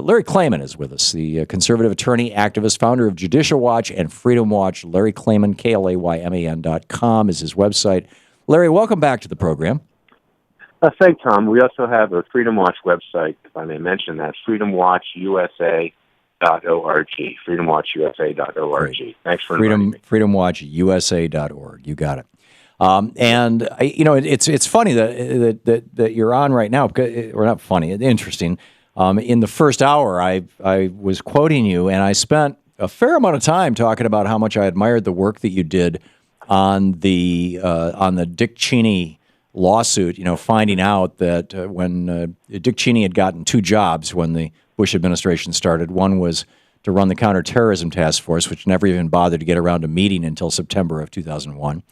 Larry Klayman is with us, the conservative attorney, activist, founder of Judicial Watch and Freedom Watch. Larry Klayman, KLAYMAN.com is his website. Larry, welcome back to the program. Thanks, Tom. We also have a Freedom Watch website, if I may mention that, freedomwatchusa.org, freedomwatchusa.org. Great. Thanks for inviting me. freedomwatchusa.org. You got it. It's funny that you're on right now, or not funny, interesting. In the first hour, I was quoting you, and I spent a fair amount of time talking about how much I admired the work that you did on the Dick Cheney lawsuit. Finding out that when Dick Cheney had gotten two jobs when the Bush administration started, one was to run the counterterrorism task force, which never even bothered to get around to meeting until September of 2001.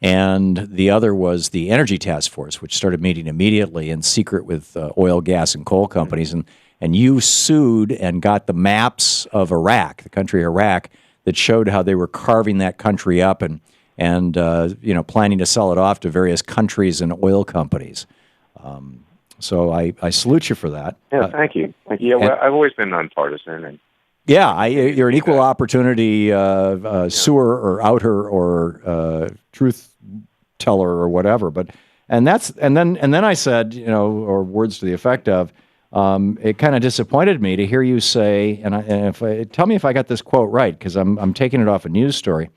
And the other was the Energy Task Force, which started meeting immediately in secret with oil, gas, and coal companies. And you sued and got the maps of Iraq, the country Iraq, that showed how they were carving that country up and planning to sell it off to various countries and oil companies. So I salute you for that. Yeah, thank you. Yeah, well, I've always been nonpartisan. And you're an equal opportunity sewer or outer or truth teller or whatever. And then I said, or words to the effect of, it kind of disappointed me to hear you say, tell me if I got this quote right, because I'm taking it off a news story,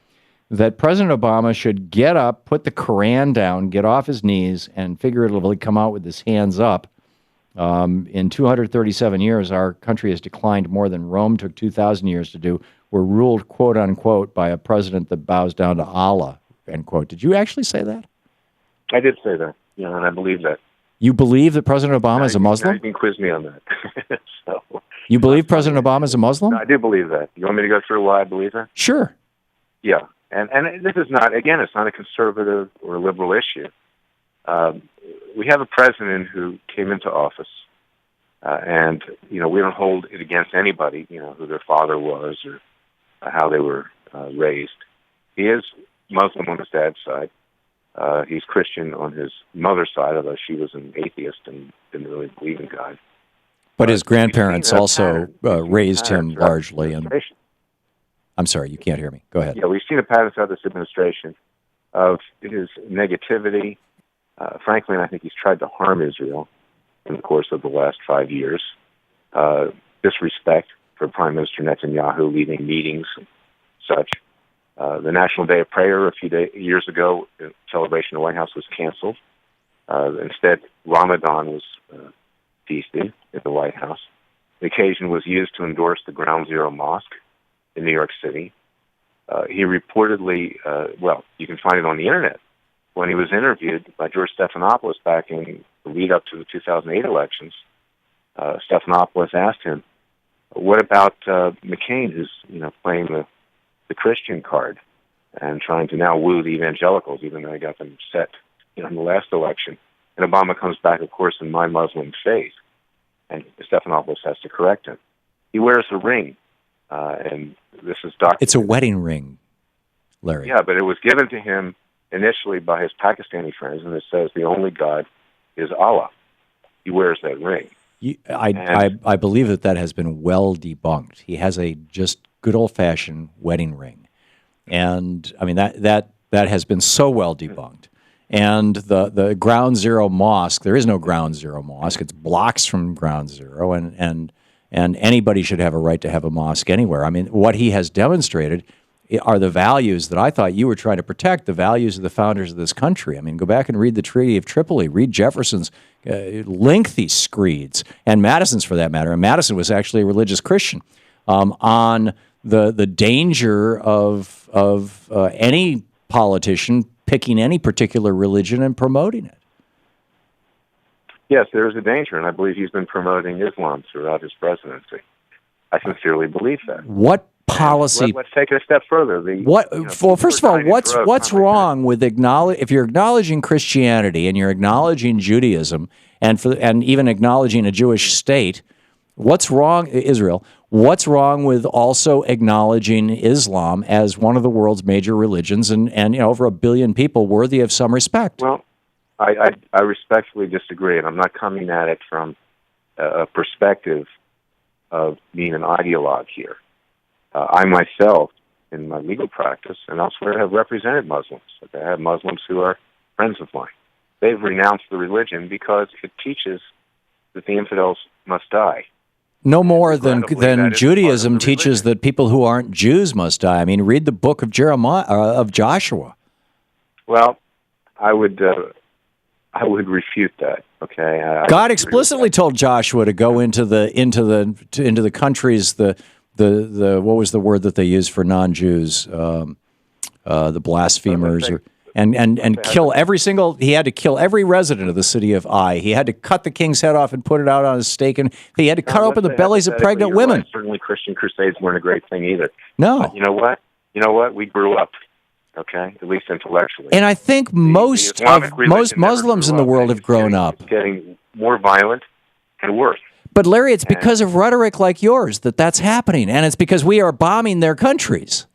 that President Obama should get up, put the Koran down, get off his knees, and figuratively come out with his hands up. In 237 years, our country has declined more than Rome took 2,000 years to do. We're ruled, quote unquote, by a president that bows down to Allah, end quote. Did you actually say that? I did say that, and I believe that. You believe that President Obama is a Muslim? You can quiz me on that. You believe President Obama is a Muslim? No, I do believe that. You want me to go through why I believe that? Sure. Yeah, and this is not, again, it's not a conservative or a liberal issue. We have a president who came into office, and we don't hold it against anybody, who their father was or how they were raised. He is Muslim on his dad's side. He's Christian on his mother's side, although she was an atheist and didn't really believe in God. But his grandparents also raised him largely. I'm sorry, you can't hear me. Go ahead. Yeah, we've seen a pattern throughout this administration of his negativity. Frankly, and I think he's tried to harm Israel in the course of the last 5 years. Disrespect for Prime Minister Netanyahu leading meetings and such. The National Day of Prayer a few years ago, in celebration of the White House, was canceled. Instead, Ramadan was feasted at the White House. The occasion was used to endorse the Ground Zero Mosque in New York City. He reportedly, you can find it on the internet, when he was interviewed by George Stephanopoulos back in the lead up to the 2008 elections. Stephanopoulos asked him, what about McCain, who's playing the Christian card and trying to now woo the evangelicals, even though he got them set in the last election? And Obama comes back, of course, in my Muslim faith, and Stephanopoulos has to correct him. He wears a ring, and this is documented. It's a wedding ring, Larry. Yeah, but it was given to him initially by his Pakistani friends, and it says the only God is Allah. He wears that ring. I believe that has been well debunked. He has a just good old-fashioned wedding ring. And, I mean, that has been so well debunked. And the Ground Zero Mosque, there is no Ground Zero Mosque. It's blocks from Ground Zero, and anybody should have a right to have a mosque anywhere. I mean, what he has demonstrated are the values that I thought you were trying to protect, the values of the founders of this country. I mean, go back and read the Treaty of Tripoli, read Jefferson's lengthy screeds, and Madison's for that matter. And Madison was actually a religious Christian, on the danger of any politician picking any particular religion and promoting it. Yes, there is a danger, and I believe he's been promoting Islam throughout his presidency. I sincerely believe that. What policy? Let's take it a step further. First of all, what's wrong with if you're acknowledging Christianity and you're acknowledging Judaism and even acknowledging a Jewish state? What's wrong, Israel? What's wrong with also acknowledging Islam as one of the world's major religions and over 1 billion people worthy of some respect? Well, I respectfully disagree, and I'm not coming at it from a perspective of being an ideologue here. I myself, in my legal practice and elsewhere, have represented Muslims. I have Muslims who are friends of mine. They've renounced the religion because it teaches that the infidels must die. No more than Judaism teaches that people who aren't Jews must die. I mean, read the book of Joshua. Well, I would refute that. Okay, God explicitly told Joshua to go into the countries. The what was the word that they used for non-Jews? The blasphemers, and kill every single. He had to kill every resident of the city of Ai. He had to cut the king's head off and put it out on a stake, and he had to cut open the bellies of pregnant women. Right. Certainly, Christian crusades weren't a great thing either. No, but you know what? We grew up. Okay, at least intellectually. And I think most Muslims in the world have grown up. It's getting more violent and worse. But Larry, it's because of rhetoric like yours that's happening, and it's because we are bombing their countries.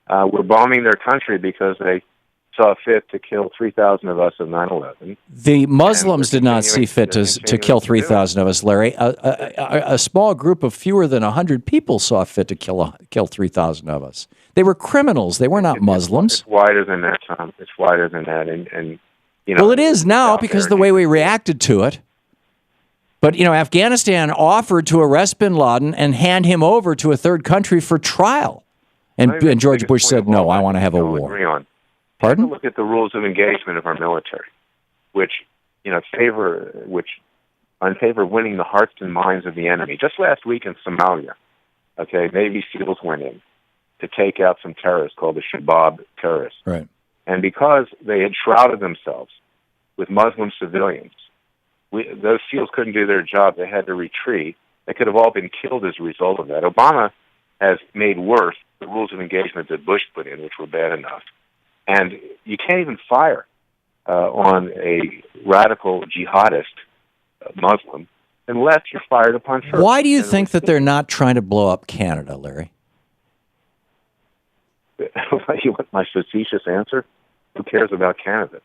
We're bombing their country because they saw fit to kill 3,000 of us on 9/11. The Muslims did not see fit to kill 3,000 of us, Larry. A small group of fewer than 100 people saw fit to kill 3,000 of us. They were criminals. They were not Muslims. It's wider than that, Tom. It's wider than that, and you know. Well, it is now because of the way we reacted to it. But Afghanistan offered to arrest bin Laden and hand him over to a third country for trial, and George Bush said, "No, I want to have a war." Agree on. Pardon? Look at the rules of engagement of our military, which favor winning the hearts and minds of the enemy. Just last week in Somalia, Navy SEALs went in to take out some terrorists called the Shabab terrorists. Right. And because they had shrouded themselves with Muslim civilians, those SEALs couldn't do their job. They had to retreat. They could have all been killed as a result of that. Obama has made worse the rules of engagement that Bush put in, which were bad enough. And you can't even fire on a radical jihadist Muslim unless you're fired upon first. Why do you think that they're not trying to blow up Canada, Larry? You want my facetious answer? Who cares about Canada?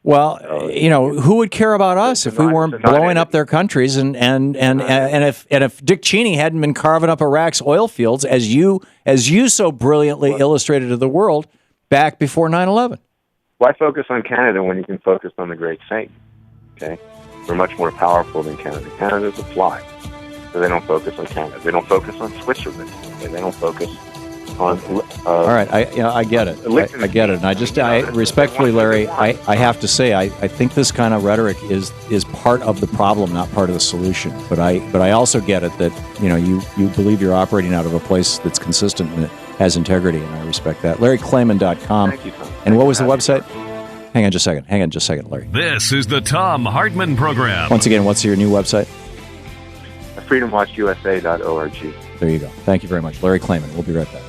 Well, who would care about us if we weren't blowing up their countries? And if Dick Cheney hadn't been carving up Iraq's oil fields, as you so brilliantly illustrated to the world back before 9/11. Why focus on Canada when you can focus on the Great Satan? Okay, we're much more powerful than Canada. Canada's a fly, so they don't focus on Canada. They don't focus on Switzerland. Okay? They don't focus on. All right, I get it. I get it, and I respectfully, Larry, I have to say, I think this kind of rhetoric is part of the problem, not part of the solution. But I also get it that you believe you're operating out of a place that's consistent and has integrity, and I respect that. LarryKlayman.com. Thank you, Tom. And what was the website? Hang on just a second, Larry. This is the Thom Hartmann Program. Once again, what's your new website? FreedomWatchUSA.org. There you go. Thank you very much. Larry Klayman. We'll be right back.